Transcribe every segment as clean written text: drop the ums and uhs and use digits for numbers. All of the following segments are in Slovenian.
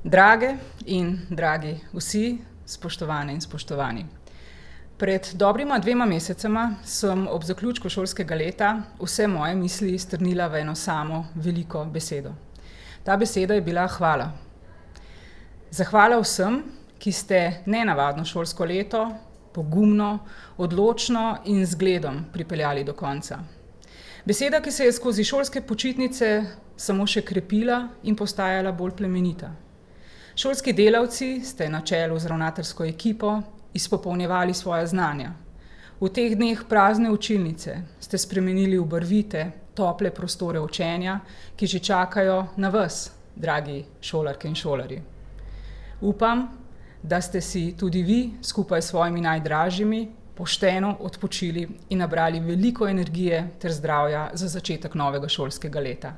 Drage in dragi vsi, spoštovane in spoštovani. Pred dobrima 2 mesecema sem ob zaključku šolskega leta vse moje misli strnila v eno samo veliko besedo. Ta beseda je bila hvala. Zahvala vsem, ki ste nenavadno šolsko leto pogumno, odločno in z zgledom pripeljali do konca. Beseda, ki se je skozi šolske počitnice samo še krepila in postajala bolj plemenita. Šolski delavci ste na čelu z ravnateljsko ekipo izpopolnjevali svoja znanja. V teh dneh prazne učilnice ste spremenili v barvite, tople prostore učenja, ki že čakajo na vas, dragi šolarke in šolarji. Upam, da ste si tudi vi skupaj s svojimi najdražjimi pošteno odpočili in nabrali veliko energije ter zdravja za začetek novega šolskega leta.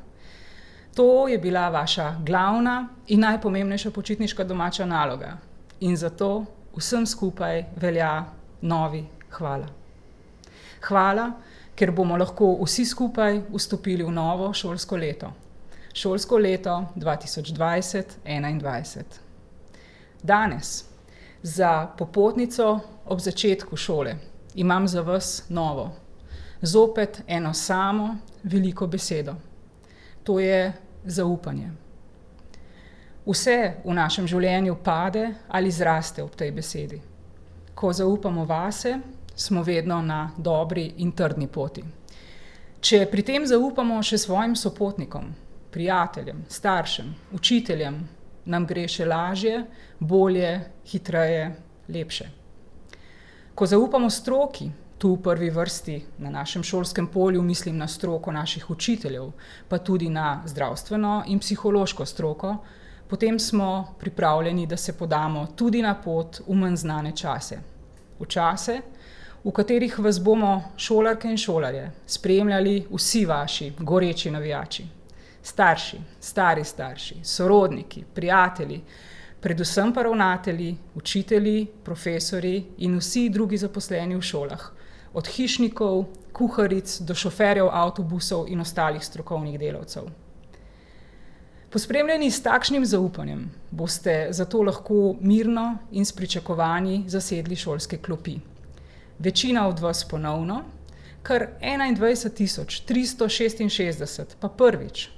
To je bila vaša glavna in najpomembnejša počitniška domača naloga in zato vsem skupaj velja novi hvala. Hvala, ker bomo lahko vsi skupaj vstopili v novo šolsko leto. Šolsko leto 2020-2021. Danes, za popotnico ob začetku šole, imam za vas novo, zopet eno samo veliko besedo. To je zaupanje. Vse v našem življenju pade ali zraste ob tej besedi. Ko zaupamo vase, smo vedno na dobri in trdni poti. Če pri tem zaupamo še svojim sopotnikom, prijateljem, staršem, učiteljem, nam gre še lažje, bolje, hitreje, lepše. Ko zaupamo stroki, tu v prvi vrsti na našem šolskem polju mislim na stroko naših učiteljev, pa tudi na zdravstveno in psihološko stroko, potem smo pripravljeni, da se podamo tudi na pot v manj znane čase. V čase, v katerih vas bomo, šolarke in šolarje, spremljali vsi vaši goreči navijači. Starši, stari starši, sorodniki, prijatelji, predvsem pa ravnatelji, učitelji, profesorji in vsi drugi zaposleni v šolah, od hišnikov, kuharic do šoferjev avtobusov in ostalih strokovnih delavcev. Pospremljeni s takšnim zaupanjem boste zato lahko mirno in s pričakovanji zasedli šolske klopi. Večina od vas ponovno, kar 21.366 pa prvič.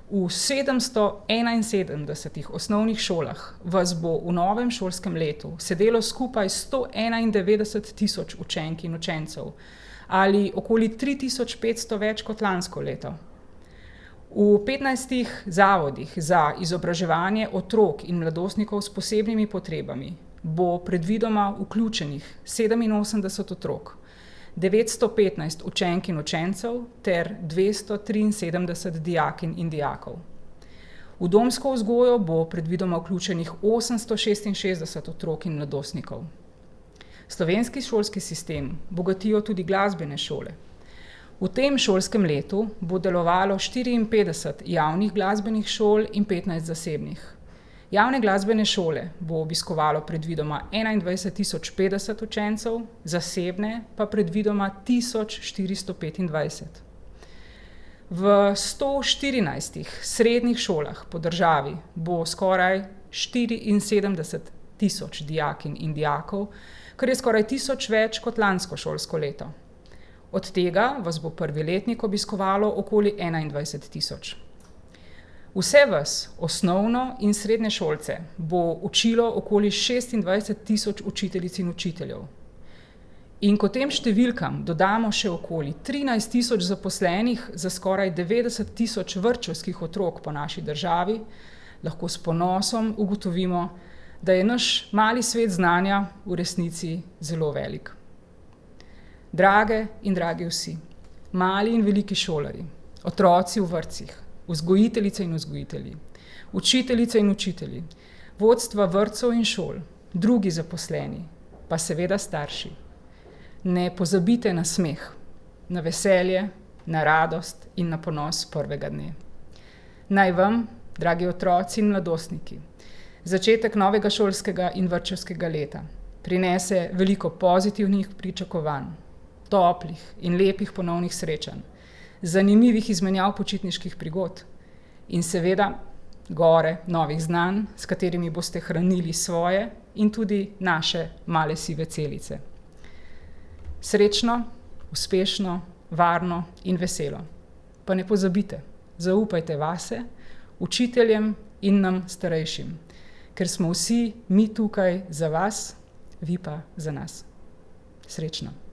V 771 osnovnih šolah vas bo v novem šolskem letu sedelo skupaj 191.000 učenk in učencev ali okoli 3.500 več kot lansko leto. V 15 zavodih za izobraževanje otrok in mladostnikov s posebnimi potrebami bo predvidoma vključenih 87 otrok, 915 učenk in učencev ter 273 dijakinj in dijakov. V domsko vzgojo bo predvidoma vključenih 866 otrok in mladostnikov. Slovenski šolski sistem bogatijo tudi glasbene šole. V tem šolskem letu bo delovalo 54 javnih glasbenih šol in 15 zasebnih. Javne glasbene šole bo obiskovalo predvidoma 21.050 učencev, zasebne pa predvidoma 1425. V 114 srednjih šolah po državi bo skoraj 74.000 dijakinj in dijakov, kar je skoraj 1000 več kot lansko šolsko leto. Od tega vas bo prvi letnik obiskovalo okoli 21.000. Vse vas, osnovno in srednje šolce, bo učilo okoli 26.000 učiteljic in učiteljev. In ko tem številkam dodamo še okoli 13.000 zaposlenih za skoraj 90.000 vrtčevskih otrok po naši državi, lahko s ponosom ugotovimo, da je naš mali svet znanja v resnici zelo velik. Drage in dragi vsi, mali in veliki šolarji, otroci v vrtcih, vzgojiteljice in vzgojitelji, učiteljice in učitelji, vodstva vrtcev in šol, drugi zaposleni, pa seveda starši. Ne pozabite na smeh, na veselje, na radost in na ponos prvega dne. Naj vam, dragi otroci in mladostniki, začetek novega šolskega in vrtčevskega leta prinese veliko pozitivnih pričakovanj, toplih in lepih ponovnih srečanj, zanimivih izmenjav počitniških prigod in seveda gore novih znanj, s katerimi boste hranili svoje in tudi naše male sive celice. Srečno, uspešno, varno in veselo. Pa ne pozabite, zaupajte vase, učiteljem in nam starejšim, ker smo vsi mi tukaj za vas, vi pa za nas. Srečno.